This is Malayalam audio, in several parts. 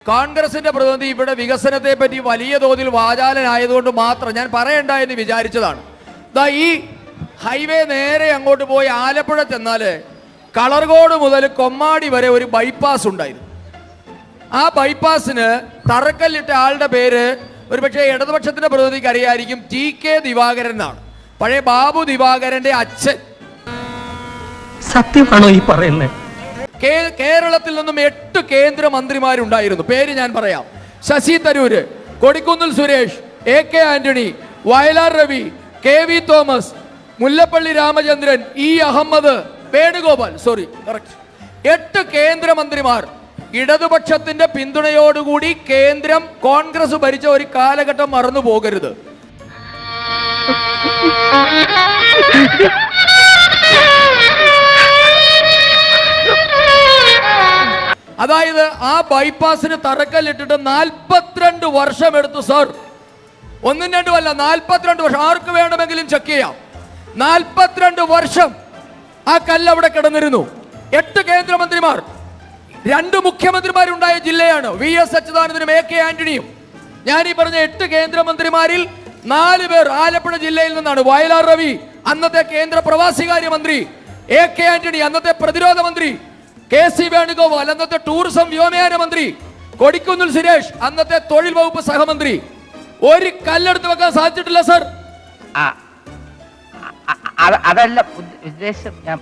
കോൺഗ്രസിന്റെ പ്രതിനിധി ഇവിടെ വികസനത്തെ പറ്റി വലിയ തോതിൽ വാചാലനായതുകൊണ്ട് മാത്രം ഞാൻ പറയണ്ട എന്ന് വിചാരിച്ചതാണ്. ഈ ഹൈവേ നേരെ അങ്ങോട്ട് പോയി ആലപ്പുഴ ചെന്നാല് കളർകോട് മുതൽ കൊമ്മാടി വരെ ഒരു ബൈപ്പാസ് ഉണ്ടായിരുന്നു. ആ ബൈപ്പാസിന് തറക്കല്ലിട്ട ആളുടെ പേര് ഒരുപക്ഷെ ഇടതുപക്ഷത്തിന്റെ പ്രതിനിധിക്ക് അറിയായിരിക്കും, TK ദിവാകരൻ എന്നാണ്. പഴയ ബാബു ദിവാകരന്റെ അച്ഛൻ. സത്യമാണോ ഈ പറയുന്നത്? കേരളത്തിൽ നിന്നും 8 കേന്ദ്രമന്ത്രിമാരുണ്ടായിരുന്നു. പേര് ഞാൻ പറയാം: ശശി തരൂര്, കൊടിക്കുന്നിൽ സുരേഷ്, AK ആന്റണി, വയലാർ രവി, KV തോമസ്, മുല്ലപ്പള്ളി രാമചന്ദ്രൻ, അഹമ്മദ്, വേണുഗോപാൽ. 8 കേന്ദ്രമന്ത്രിമാർ. ഇടതുപക്ഷത്തിന്റെ പിന്തുണയോടുകൂടി കേന്ദ്രം കോൺഗ്രസ് ഭരിച്ച ഒരു കാലഘട്ടം മറന്നു പോകരുത്. അതായത് ആ ബൈപ്പാസിന് തറക്കല്ലിട്ടിട്ട് 42 വർഷം എടുത്തു സർ. 1-2 അല്ല, 42 വർഷം. ആർക്ക് വേണമെങ്കിലും ചെക്ക് ചെയ്യാം. 42 വർഷം ആ കല്ല് അവിടെ കിടന്നിരുന്നു. 8 കേന്ദ്രമന്ത്രിമാർ, 2 മുഖ്യമന്ത്രിമാരുണ്ടായ ജില്ലയാണ്. VS അച്യുതാനന്ദനും AK ആന്റണിയും. ഞാൻ ഈ പറഞ്ഞ 8 കേന്ദ്രമന്ത്രിമാരിൽ 4 പേർ ആലപ്പുഴ ജില്ലയിൽ നിന്നാണ്. വയലാർ രവി അന്നത്തെ കേന്ദ്ര പ്രവാസികാര്യ മന്ത്രി, AK ആന്റണി അന്നത്തെ പ്രതിരോധ മന്ത്രി, KC വേണുഗോപാൽ അന്നത്തെ ടൂറിസം വ്യോമയാന മന്ത്രി, കൊടിക്കുന്നിൽ സുരേഷ് അന്നത്തെ തൊഴിൽ വകുപ്പ് സഹമന്ത്രി. ഒരു കല്ലെടുത്ത് വെക്കാൻ സാധിച്ചിട്ടില്ല സർ. അതല്ല ഉദ്ദേശം, ഞാൻ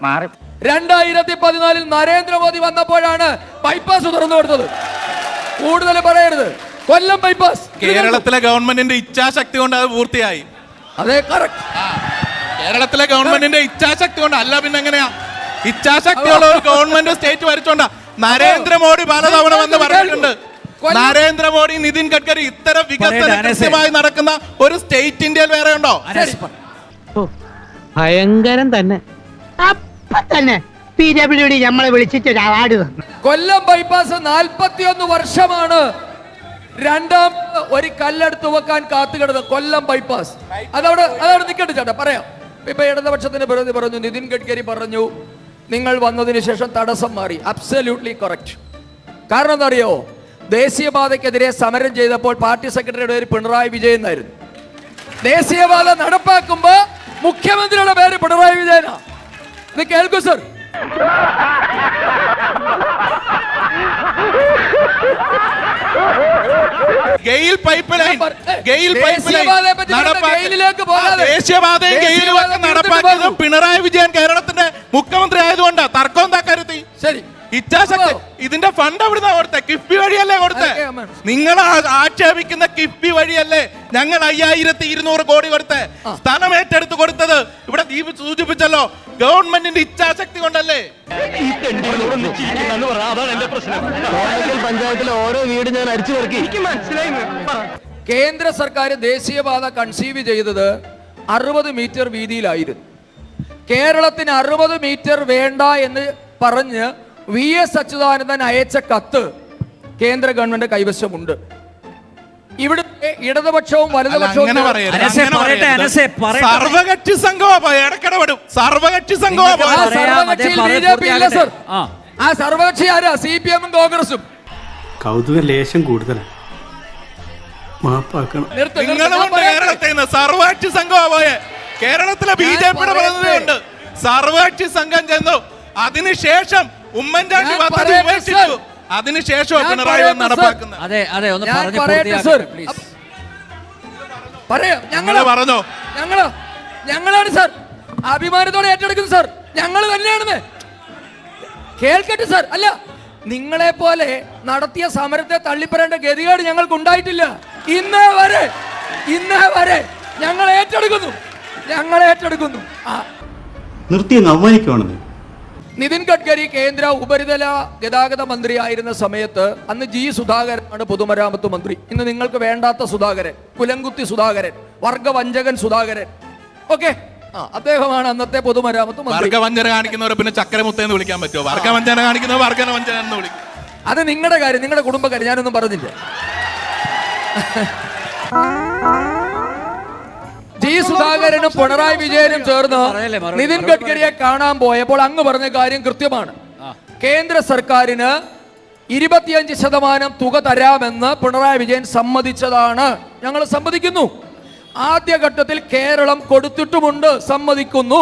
മാറി. 2014 നരേന്ദ്രമോദി വന്നപ്പോഴാണ് ബൈപ്പാസ് തുറന്നു കൊടുത്തത്. കൂടുതൽ പറയരുത്. കൊല്ലം ബൈപ്പാസ് കേരളത്തിലെ ഗവൺമെന്റിന്റെ ഇച്ഛാശക്തി കൊണ്ട് അത് പൂർത്തിയായി. അതെ, കറക്റ്റ്. കേരളത്തിലെ ഗവൺമെന്റിന്റെ ഇച്ഛാശക്തി കൊണ്ട്, അല്ല പിന്നെ എങ്ങനെയാ? ഇച്ഛാശക്തിയുള്ള ഒരു ഗവൺമെന്റ് സ്റ്റേറ്റ് ഭരിച്ചോണ്ടാ. നരേന്ദ്രമോദി പലതവണ വന്ന് പറഞ്ഞിട്ടുണ്ട്. നരേന്ദ്രമോദി, നിതിൻ ഗഡ്കരി ഇത്തരം വികസനമായി നടക്കുന്ന ഒരു സ്റ്റേറ്റ് ഇന്ത്യയിൽ വേറെ ഉണ്ടോ? ഭയങ്കരം തന്നെ. അപ്പൊ തന്നെ PWD നമ്മളെ വിളിച്ചിട്ട് ഒരു അവാർഡ് തന്നു. കൊല്ലം ബൈപ്പാസ് 41 വർഷമാണ് രണ്ടാം ഒരു കല്ലെടുത്ത് വെക്കാൻ കാത്തുകിടന്നത്. കൊല്ലം ബൈപ്പാസ് അതവിടെ നിൽക്കട്ടെ ചേട്ടാ, പറയാം. ഇപ്പൊ ഇടതുപക്ഷത്തിന്റെ പ്രതിനിധി പറഞ്ഞു, നിതിൻ ഗഡ്കരി പറഞ്ഞു നിങ്ങൾ വന്നതിന് ശേഷം തടസ്സം മാറി. Absolutely correct. കാരണം എന്താ അറിയോ? ദേശീയപാതയ്ക്കെതിരെ സമരം ചെയ്തപ്പോൾ പാർട്ടി സെക്രട്ടറിയുടെ പേര് പിണറായി വിജയൻ എന്നായിരുന്നു. ദേശീയപാത നടപ്പാക്കുമ്പോ മുഖ്യമന്ത്രിയുടെ പേര് പിണറായി വിജയനാ. ഇത് കേൾക്കൂ സർ. പിണറായി വിജയൻ കേരളത്തിന്റെ മുഖ്യമന്ത്രി ആയതുകൊണ്ടാ. തർക്കം എന്താ കരുതി? ശരി, ഇച്ഛാശക്തി. ഇതിന്റെ ഫണ്ട് എവിടുന്നാ കൊടുത്തേ? കിഫ്ബി വഴിയല്ലേ കൊടുത്തേ? നിങ്ങൾ ആക്ഷേപിക്കുന്ന കിഫ്ബി വഴിയല്ലേ ഞങ്ങൾ 5200 കോടി കൊടുത്തേ? സ്ഥലം ഏറ്റെടുത്ത് കൊടുത്തത് ഇവിടെ ദീപ് സൂചിപ്പിച്ചല്ലോ, ഗവൺമെന്റിന്റെ ഇച്ഛാശക്തി കൊണ്ടല്ലേ. പഞ്ചായത്തിലെ ഓരോ വീട് ഞാൻ അടിച്ചു പെറുക്കി. കേന്ദ്ര സർക്കാർ ദേശീയപാത കൺസീവ് ചെയ്തത് 60 മീറ്റർ വീതിയിലായിരുന്നു. കേരളത്തിന് 60 മീറ്റർ വേണ്ട എന്ന് പറഞ്ഞ് VS അച്യുതാനന്ദൻ അയച്ച കത്ത് കേന്ദ്ര ഗവൺമെന്റ് കൈവശമുണ്ട്. ഇവിടെ ഇടതുപക്ഷവും വലതുപക്ഷവും സർവകക്ഷി സംഘവും BJP ഇല്ല സർ. ആ സർവകക്ഷി ആരാ? CPM ഉം കോൺഗ്രസും. കൗതുക ലേശം കൂടുതലാണ്. സർവകക്ഷി സംഘമാ പോയെ. കേരളത്തിലെ BJPയുടെ പ്രതിനിധിയുണ്ട്. സർവകക്ഷി സംഘം ചെന്നു. അതിനുശേഷം ഉമ്മൻചാണ്ടി പദ്ധതി ഉപേക്ഷിച്ചു. അതിനുശേഷം പിണറായി നടപ്പാക്കുന്നത്. ഞങ്ങളാണ് സർ അഭിമാനത്തോടെ ഏറ്റെടുക്കുന്നത് സർ. ഞങ്ങൾ തന്നെയാണെന്ന് കേൾക്കട്ടെ സർ. അല്ല, നിങ്ങളെ പോലെ നടത്തിയ സമരത്തെ തള്ളിപ്പറയേണ്ട ഗതികേട് ഞങ്ങൾക്ക് ഉണ്ടായിട്ടില്ല. ഇന്നേ വരെ ഞങ്ങൾ ഏറ്റെടുക്കുന്നു. നിർത്തിയങ്ങ് അവമാനിക്കുവാണെന്ന്. നിതിൻ ഗഡ്കരി കേന്ദ്ര ഉപരിതല ഗതാഗത മന്ത്രിയായിരുന്ന സമയത്ത് അന്ന് G സുധാകരനാണ് പൊതുമരാമത്ത് മന്ത്രി. ഇന്ന് നിങ്ങൾക്ക് വേണ്ടാത്ത സുധാകരൻ, കുലംകുത്തി സുധാകരൻ, വർഗവഞ്ചകൻ സുധാകരൻ. ഓക്കെ, അദ്ദേഹമാണ് അന്നത്തെ പൊതുമരാമത്ത് മന്ത്രി. വർഗവഞ്ചന കാണിക്കുന്നവരെ പിന്നെ ചക്രമുത്തേന്ന് വിളിക്കാൻ പറ്റുമോ? വർഗവഞ്ചന കാണിക്കുന്നവർ വർഗവഞ്ചന എന്ന് വിളിക്കും. അത് നിങ്ങളുടെ കാര്യം, നിങ്ങളുടെ കുടുംബക്കാര്യം. ഞാനൊന്നും പറഞ്ഞില്ല. G സുധാകരനും പിണറായി വിജയനും ചേർന്ന് നിതിൻ ഗഡ്കരിയെ കാണാൻ പോയപ്പോൾ അങ്ങ് പറഞ്ഞ കാര്യം കൃത്യമാണ്. കേന്ദ്ര സർക്കാരിന് 25% തുക തരാമെന്ന് പിണറായി വിജയൻ സമ്മതിച്ചതാണ്. ഞങ്ങൾ സമ്മതിക്കുന്നു. ആദ്യഘട്ടത്തിൽ കേരളം കൊടുത്തിട്ടുമുണ്ട്, സമ്മതിക്കുന്നു.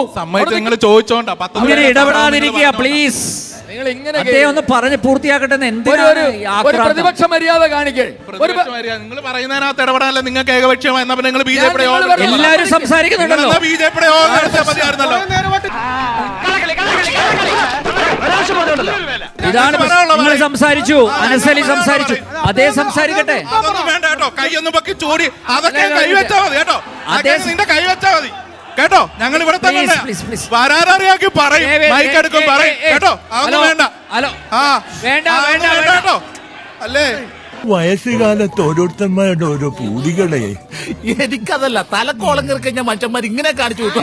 നിങ്ങൾ ചോദിച്ചോണ്ടാ അങ്ങനെ ഇടപെടാതിരിക്കുക പ്ലീസ്. നിങ്ങൾ ഇങ്ങനെ അദ്ദേഹം ഒന്ന് പറഞ്ഞ് പൂർത്തിയാക്കട്ടെ. ഒരു പ്രതിപക്ഷ മര്യാദ കാണിക്കേ. നിങ്ങൾ പറയുന്നതിനകത്ത് ഇടപെടാനല്ല നിങ്ങൾക്ക് ഏകപക്ഷീയമായി. എന്നാ പിന്നെ നിങ്ങൾ ബി ജെ പിയുടെ എല്ലാവരും സംസാരിക്കുന്നുണ്ടല്ലോ. ബി ജെ പിയുടെ യോഗം നടത്തിയാൽ മതിയായിരുന്നല്ലോ. ഇതാണ് നിങ്ങൾ സംസാരിച്ചു, അനസലി സംസാരിച്ചു, അതേ സംസാരിക്കട്ടെ. അതൊന്നും വേണ്ട കേട്ടോ. കൈയൊന്നും പൊക്കി ചൂടി അതൊക്കെ കൈവച്ചാ മതി കേട്ടോ. നിന്റെ കൈവച്ചാ മതി കേട്ടോ. ഞങ്ങൾ ഇവിടെ തന്നെ വരാനറിയാക്കി പറയും, മൈക്കെടുക്കും പറയും കേട്ടോ. അതൊന്നും വേണ്ട. വേണ്ട വേണ്ട കേട്ടോ. അല്ലേ വയസ്സുകാലത്ത് ഓരോരുത്തന്മാരുടെ ഓരോ പൂതികളെ എനിക്കതല്ല തലക്കോളം കിറക്കഞ്ഞ മനുഷ്യന്മാർ ഇങ്ങനെ കാണിച്ചു വിട്ടു.